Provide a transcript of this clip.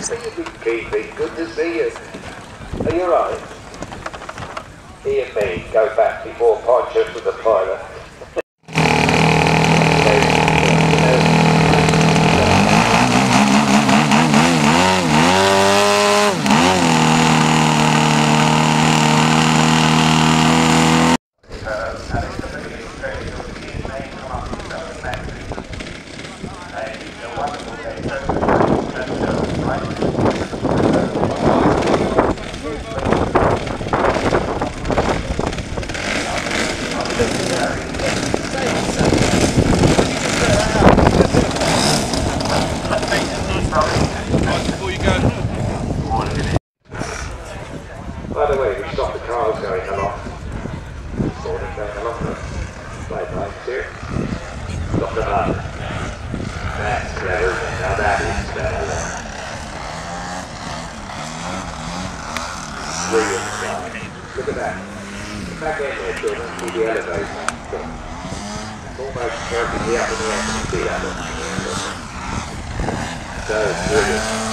Keepy, good to see you. Are you alright? He and me go back before Pontius was a pilot. By the way, we stopped the cars going along. Morning going along the light lines here. Stop them up. That's clever. Now that is clever. Brilliant stuff. Look at that. The back end there, children, see the elevator. It's almost perfectly up in the air. You see that? So brilliant.